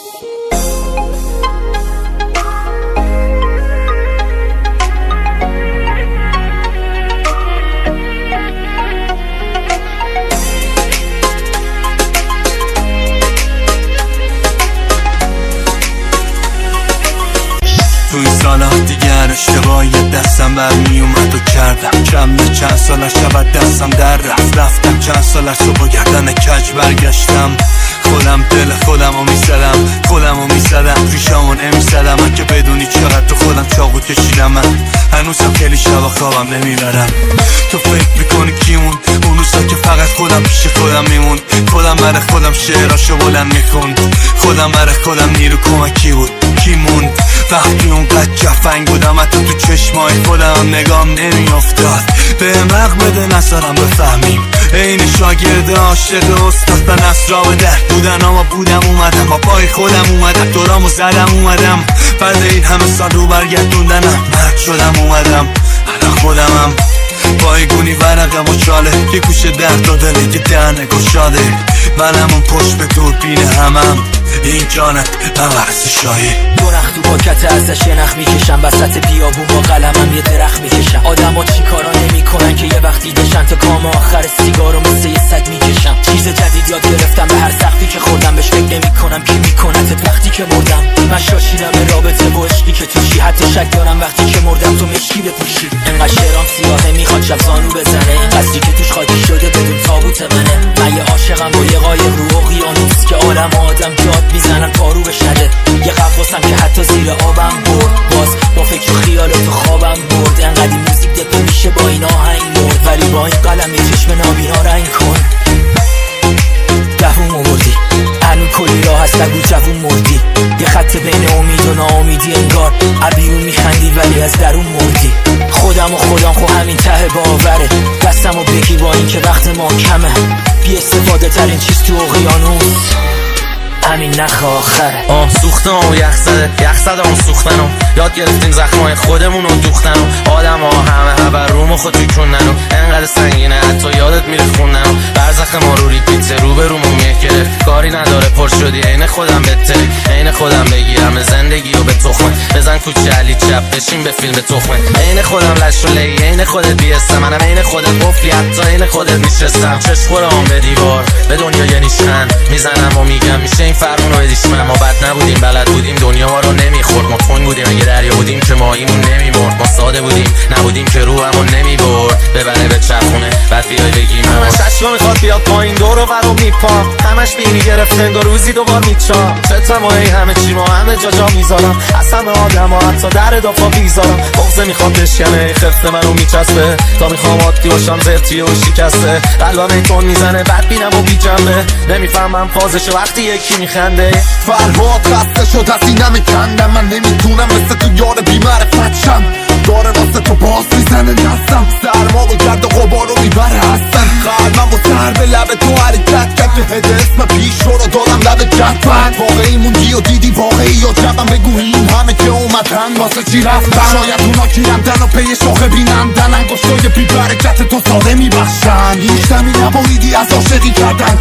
تو این سالات دیگر اشتباهی دستم برمی اومد و کردم کم نه چند سالش شود دستم در رفتم چند سالش رو با گردن کج برگشتم خودم دل خودم رو میزدم پیشامون نمیزدم من که بدونی چقدر تو خودم چاقو کشیدم من هنوزم خیلی شبا خوابم نمیبرم تو فکر میکنی کیمون اون روزا که فقط خودم پیش خودم میمون خودم برای خودم شعراشو بلند میخوند خودم برای خودم نیرو کمکی بود کیمون وقتی اونقدر جفنگ بودم حتی تو چشمای خودم نگام نمیافتاد بهم حق بده نذارم بفهمیم این شاگرد عاشق استاد به نصرا به در بودن اما بودم اومدم با پای خودم اومدم دورامو زدم اومدم بعد این همه سال رو برگردوندنم مرد شدم اومدم الان خودمم بایگونی ورقم و چاله یه گوشه درد داده یه دهنه گشاده من همون پشت به دوربین همم این جانت نورس شاهی دو نخ تو پاکت ازش یه نخ میکشم وسط بیابون با قلمم یه درخت میکشم آدم ها چی کارا نمیکنن که یه وقتی دشن تا کام آخر سیگارو مثل یه سگ میکشم چیز جدید یاد گرفتم به هر سختی که خوردم بهش فکر نمیکنم کی میکنتت وقتی که مردم من شاشیدم به رابطه با عشقی که توشی حتی شک دارم وقتی که مردم تو مشکی بپوشی انقدر شعرام سیاهه میخواد شب زانو بزنه این قصدی که توش خاکی شده بدون تابوت منه من یه عاشقم با یه قایق رو اقیانوس که عالم آدم داد میزنن پارو بشنده یه قفاسم که حتی زیر آبم برد باز با فکر و خیال تو خوابم برد انقدی موزیک دپه میشه با این آهنگ مرد ولی با این قلم یه چشم نابینا رنگ کن دووم آوردی هنو کلی راه هست نگو جوون مردی یه خط بین امید و ناامیدی انگار عبیون میخندی ولی از درون مردی خودم و خودم خو همین ته باوره دستمو بگی با این که وقت ما کمه بی استفاده ترین چیز تو اقیانوس همین نخ آخره سوختم و یخ زده اون سوختنم یاد گرفتیم زخمای خودمون رو دوختنم آدم ها همه هبر رومو خود توی انقدر سنگینه حتی یادت میره خوندنم برزخ ما رو ریپیته رو به رومو گرفت کاری نداره پر شدی عین خودم بهتری عین خودم بگیرم زندگی و به تخمه بزن کوچه علی چپ بشین به فیلم تخمه عین خودم لش و لی عین خودت بیستم منم عین خودت قفلی حتی عین خودت میشستم چشم خورم به دیوار به دنیا یه نیشن میزنم و میگم میشه این فرمونو بدیش من ما بد نبودیم بلد بودیم دنیا ما رو نمیخورد ما تون بودیم اگه دریا بودیم که ماهیمون نمیمرد ما ساده بودیم نبودیم که روحمون نمیبرد ببره به چرخونه بعد بیای بگیم همش عشقا میخواد بیاد پایین دور و برو میپام همش بینی گرفته انگار روزی دوبار میچام چتم و ای همه چی ما همه جا میذارم از همه آدم ها حتی در دافا بیزارم بغضه میخواد بشکنه خفته منو میچسبه تا میخوام عادی باشم زرتیه و شکسته قلبم ایتون میزنه بعد بینم و بی جنبه نمیفهمم فازش وقتی یکی میخنده فرهاد خسته شد از اینم کندم من نمیتونم مثل تو یار بی‌معرفت شم داره واسه تو باز میزنه نستم سرما رو کرد و غبار رو میبره هستم قلبم با سر به لب تو حرکت کرد به هده اسم پیش رو دادم لب جدفن واقعی موندی و دیدی واقعی یا جبم بگو این همه که اومدن واسه چی رفتن شاید اونا گیرندن و پی شاخه بینندن انگشتای بی برکت تو ساده میبخشن هیچ دمی نبریدی از عاشقی کردن